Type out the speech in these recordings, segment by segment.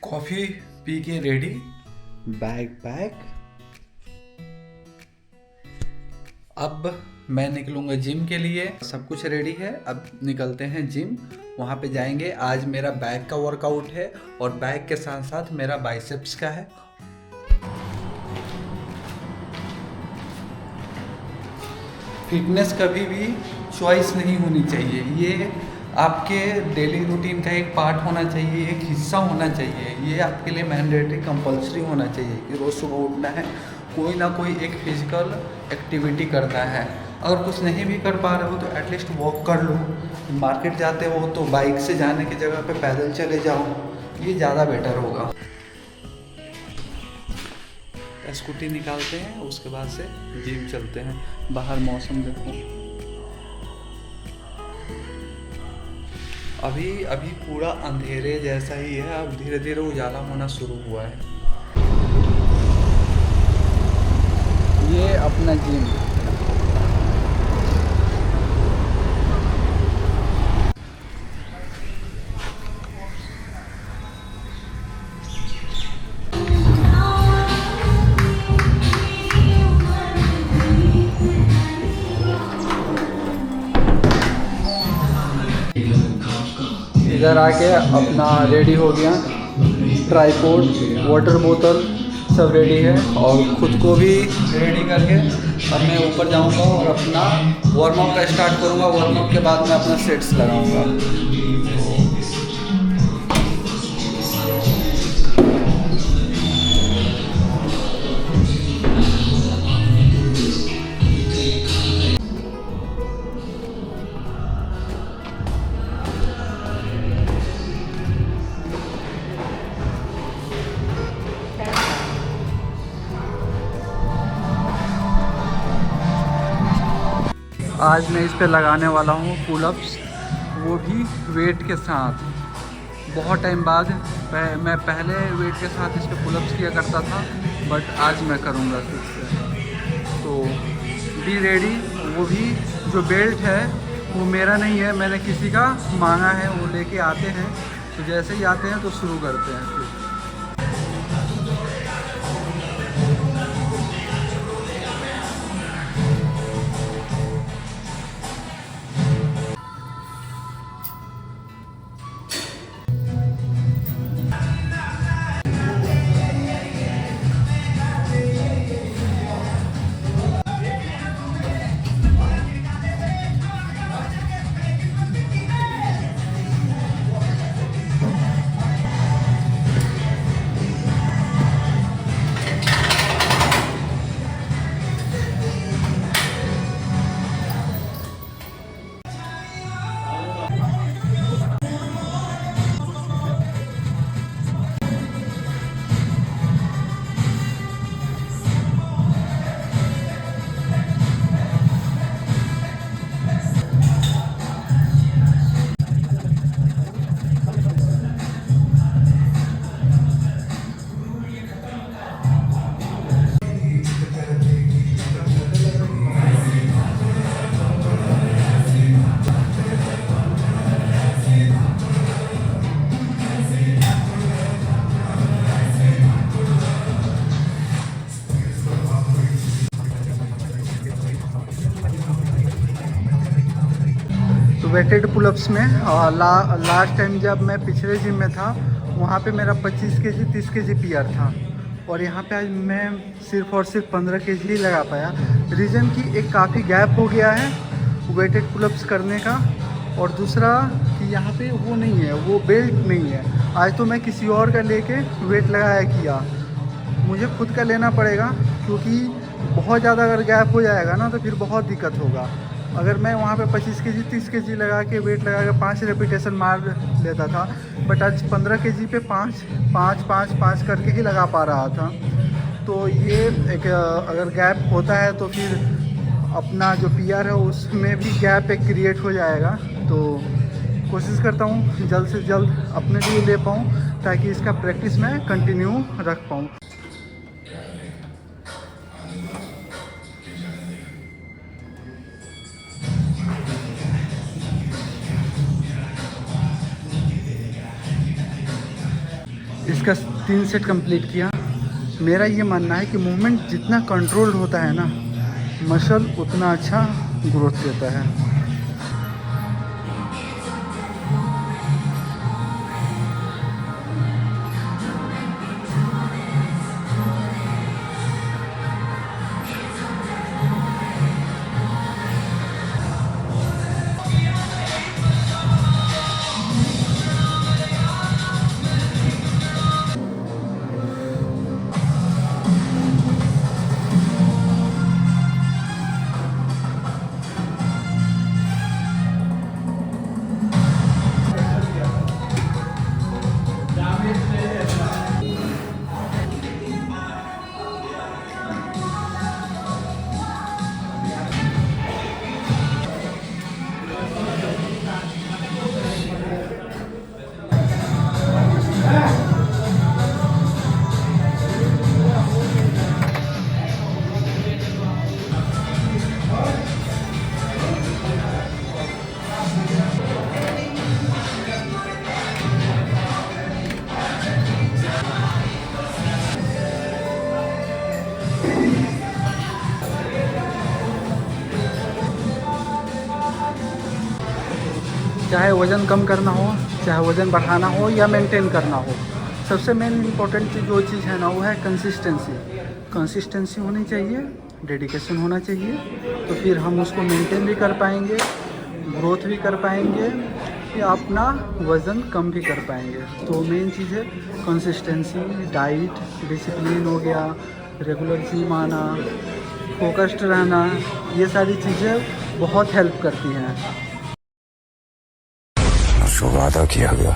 Coffee P के ready, bag pack. अब मैं निकलूँगा जिम के लिए। सब कुछ रेडी है, अब निकलते हैं जिम। वहाँ पे जाएंगे। आज मेरा बैक का वर्कआउट है और बैक के साथ साथ मेरा बाइसेप्स का है। फिटनेस कभी भी चॉइस नहीं होनी चाहिए, ये आपके डेली रूटीन का एक पार्ट होना चाहिए, एक हिस्सा होना चाहिए। ये आपके लिए मैंडेटरी कंपलसरी होना चाहिए कि रोज़ सुबह उठना है, कोई ना कोई एक फिजिकल एक्टिविटी करना है। अगर कुछ नहीं भी कर पा रहे हो तो एटलीस्ट वॉक कर लो। मार्केट जाते हो तो बाइक से जाने की जगह पे पैदल चले जाओ, ये ज़्यादा बेटर होगा। स्कूटी निकालते हैं, उसके बाद से जिम चलते हैं। बाहर मौसम देखो, अभी पूरा अंधेरे जैसा ही है। अब धीरे धीरे उजाला होना शुरू हुआ है। ये अपना जिम। इधर आके अपना रेडी हो गया, ट्राइपॉड, वाटर बोतल सब रेडी है और ख़ुद को भी रेडी करके अब मैं ऊपर जाऊंगा और अपना वार्म अप का स्टार्ट करूंगा। वार्म अप के बाद मैं अपना सेट्स लगाऊंगा। आज मैं इस पे लगाने वाला हूँ पुलअप्स, वो भी वेट के साथ। बहुत टाइम बाद मैं पहले वेट के साथ इस पे पुलअप्स किया करता था, बट आज मैं करूँगा फिर से। तो बी रेडी। वो भी जो बेल्ट है वो मेरा नहीं है, मैंने किसी का मांगा है, वो लेके आते हैं। तो जैसे ही आते हैं तो शुरू करते हैं फिर। तो वेटेड पुलअप्स में लास्ट टाइम जब मैं पिछले जिम में था, वहाँ पे मेरा 25 केजी 30 केजी पीआर था और यहाँ पे आज मैं सिर्फ और सिर्फ 15 केजी ही लगा पाया। रीज़न कि एक काफ़ी गैप हो गया है वेटेड पुलअप्स करने का, और दूसरा कि यहाँ पे वो नहीं है, वो बेल्ट नहीं है। आज तो मैं किसी और का लेके वेट लगाया किया, मुझे खुद का लेना पड़ेगा क्योंकि बहुत ज़्यादा अगर गैप हो जाएगा ना तो फिर बहुत दिक्कत होगा। अगर मैं वहाँ पे 25 केजी 30 केजी लगा के वेट लगा के 5 रेपिटेशन मार लेता था, बट आज 15 केजी पे 5 करके ही लगा पा रहा था। तो ये एक अगर गैप होता है तो फिर अपना जो पीआर है उसमें भी गैप एक क्रिएट हो जाएगा। तो कोशिश करता हूँ जल्द से जल्द अपने लिए ले पाऊँ ताकि इसका प्रैक्टिस मैं कंटिन्यू रख पाऊँ। इसका 3 सेट कंप्लीट किया। मेरा ये मानना है कि मूवमेंट जितना कंट्रोल्ड होता है ना, मसल उतना अच्छा ग्रोथ देता है। चाहे वज़न कम करना हो, चाहे वज़न बढ़ाना हो या मेंटेन करना हो, सबसे मेन इम्पोर्टेंट जो चीज़ है ना, वो है कंसिस्टेंसी होनी चाहिए, डेडिकेशन होना चाहिए। तो फिर हम उसको मेंटेन भी कर पाएंगे, ग्रोथ भी कर पाएंगे या अपना वज़न कम भी कर पाएंगे। तो मेन चीज़ है कंसिस्टेंसी, डाइट, डिसिप्लिन हो गया, रेगुलर जिम आना, फोकस्ड रहना, ये सारी चीज़ें बहुत हेल्प करती हैं। जो वादा किया गया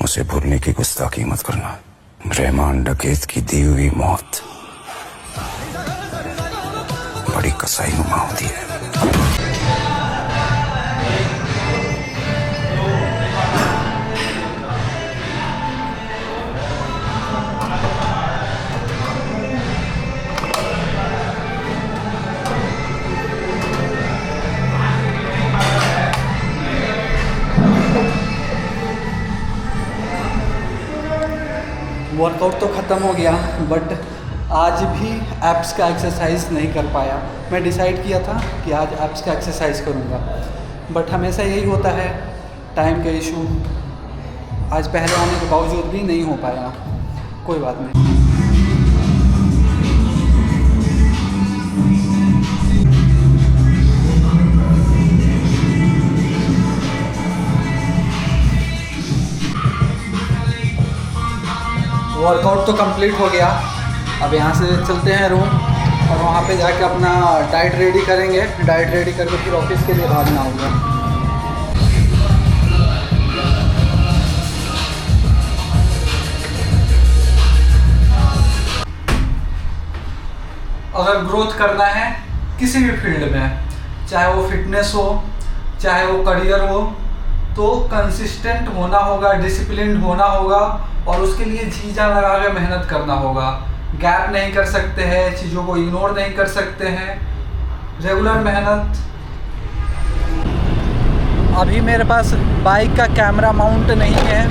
उसे भूलने की गुस्ताखी मत करना। रहमान डकैत की दी हुई मौत बड़ी कसाईनुमा होती है। वर्कआउट तो ख़त्म हो गया, बट आज भी एब्स का एक्सरसाइज नहीं कर पाया। मैं डिसाइड किया था कि आज एब्स का एक्सरसाइज करूँगा, बट हमेशा यही होता है, टाइम का इशू। आज पहले आने के बावजूद भी नहीं हो पाया। कोई बात नहीं। वर्कआउट तो कंप्लीट हो गया। अब यहाँ से चलते हैं रूम और वहाँ पे जाके अपना डाइट रेडी करेंगे। डाइट रेडी करके फिर ऑफिस के लिए भागना होगा। अगर ग्रोथ करना है किसी भी फील्ड में, चाहे वो फिटनेस हो, चाहे वो करियर हो, तो कंसिस्टेंट होना होगा, डिसिप्लिन होना होगा और उसके लिए जी जान लगा के मेहनत करना होगा। गैप नहीं कर सकते हैं, चीज़ों को इग्नोर नहीं कर सकते हैं, रेगुलर मेहनत। अभी मेरे पास बाइक का कैमरा माउंट नहीं है।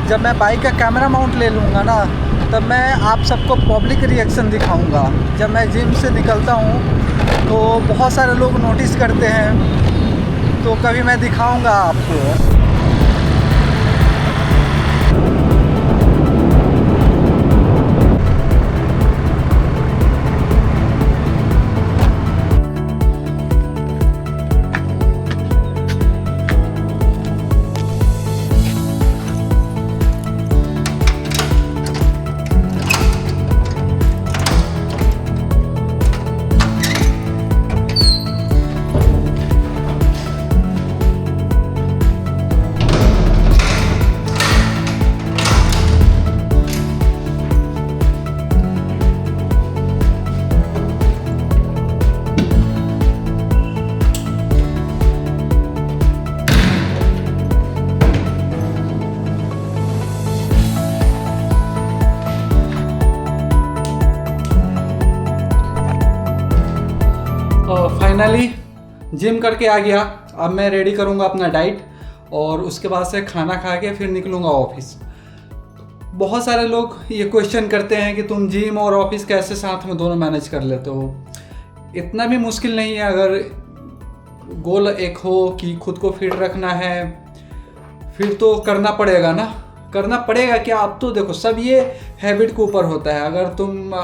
जब मैं बाइक का कैमरा माउंट ले लूँगा ना, तब मैं आप सबको पब्लिक रिएक्शन दिखाऊंगा। जब मैं जिम से निकलता हूँ तो बहुत सारे लोग नोटिस करते हैं, तो कभी मैं दिखाऊंगा आपको। फाइनली जिम करके आ गया। अब मैं रेडी करूँगा अपना डाइट और उसके बाद से खाना खा के फिर निकलूँगा ऑफिस। बहुत सारे लोग ये क्वेश्चन करते हैं कि तुम जिम और ऑफिस कैसे साथ में दोनों मैनेज कर लेते हो। इतना भी मुश्किल नहीं है। अगर गोल एक हो कि खुद को फिट रखना है, फिर तो करना पड़ेगा ना। करना पड़ेगा क्या, अब तो देखो सब ये हैबिट के ऊपर होता है। अगर तुम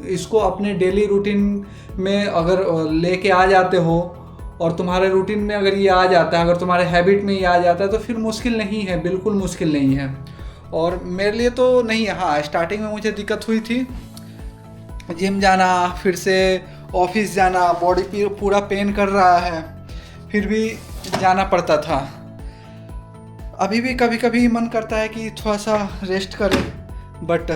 इसको अपने डेली रूटीन में अगर लेके आ जाते हो और तुम्हारे रूटीन में अगर ये आ जाता है, अगर तुम्हारे हैबिट में ये आ जाता है, तो फिर मुश्किल नहीं है, बिल्कुल मुश्किल नहीं है। और मेरे लिए तो नहीं है। हाँ, स्टार्टिंग में मुझे दिक्कत हुई थी, जिम जाना, फिर से ऑफिस जाना, बॉडी पूरा पेन कर रहा है, फिर भी जाना पड़ता था। अभी भी कभी कभी मन करता है कि थोड़ा सा रेस्ट करें, बट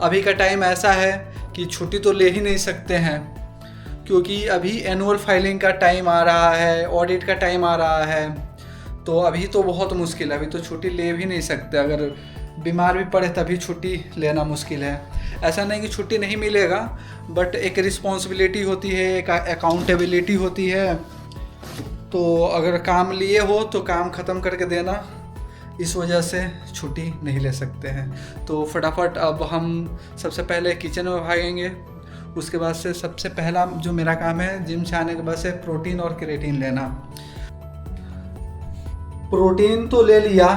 अभी का टाइम ऐसा है कि छुट्टी तो ले ही नहीं सकते हैं, क्योंकि अभी एनुअल फाइलिंग का टाइम आ रहा है, ऑडिट का टाइम आ रहा है। तो अभी तो बहुत मुश्किल है, अभी तो छुट्टी ले भी नहीं सकते। अगर बीमार भी पड़े तभी छुट्टी लेना मुश्किल है। ऐसा नहीं कि छुट्टी नहीं मिलेगा, बट एक रिस्पॉन्सिबिलिटी होती है, एक अकाउंटेबिलिटी होती है। तो अगर काम लिए हो तो काम ख़त्म करके देना, इस वजह से छुट्टी नहीं ले सकते हैं। तो फटाफट अब हम सबसे पहले किचन में भागेंगे। उसके बाद से सबसे पहला जो मेरा काम है जिम से आने के बाद से प्रोटीन और क्रिएटिन लेना। प्रोटीन तो ले लिया,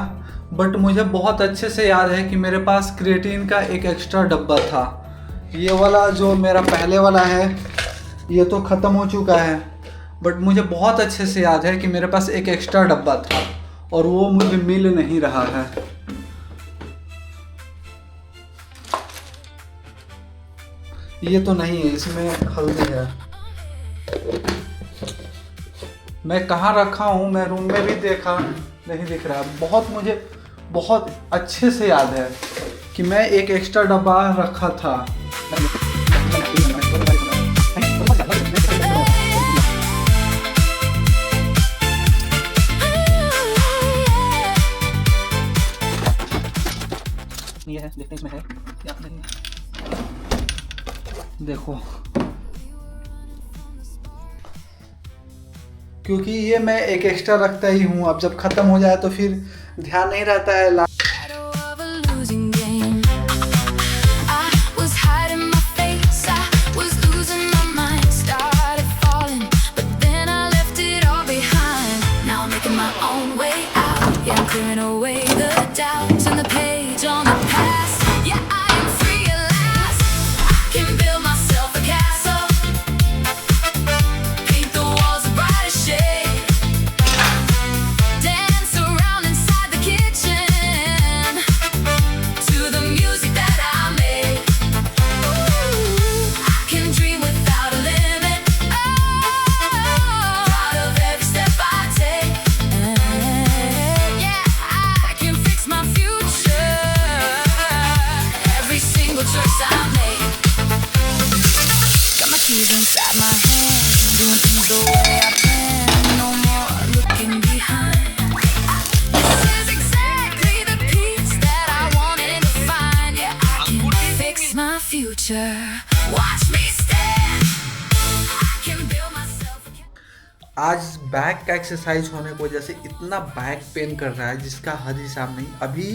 बट मुझे बहुत अच्छे से याद है कि मेरे पास क्रिएटिन का एक एक्स्ट्रा डब्बा था। ये वाला जो मेरा पहले वाला है ये तो ख़त्म हो चुका है, बट मुझे बहुत अच्छे से याद है कि मेरे पास एक एक्स्ट्रा डब्बा था और वो मुझे मिल नहीं रहा है। ये तो नहीं है, इसमें हल्दी है। मैं कहाँ रखा हूँ, मैं रूम में भी देखा, नहीं दिख रहा। मुझे बहुत अच्छे से याद है कि मैं एक एक्स्ट्रा डब्बा रखा था। ये है, देखते इसमें है या नहीं। देखो, क्योंकि ये मैं एक एक्स्ट्रा रखता ही हूँ। अब जब ख़त्म हो जाए तो फिर ध्यान नहीं रहता है। Inside my head, doing things the way I plan. No more looking behind. This is exactly the peace that I wanted to find. Yeah, I can fix my future. Watch me stand. I can build myself again. आज back का exercise होने की वजह से इतना back pain कर रहा है जिसका हद हिसाब नहीं। अभी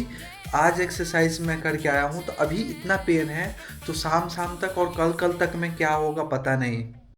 आज एक्सरसाइज मैं करके आया हूँ तो अभी इतना पेन है, तो शाम तक और कल तक में क्या होगा पता नहीं।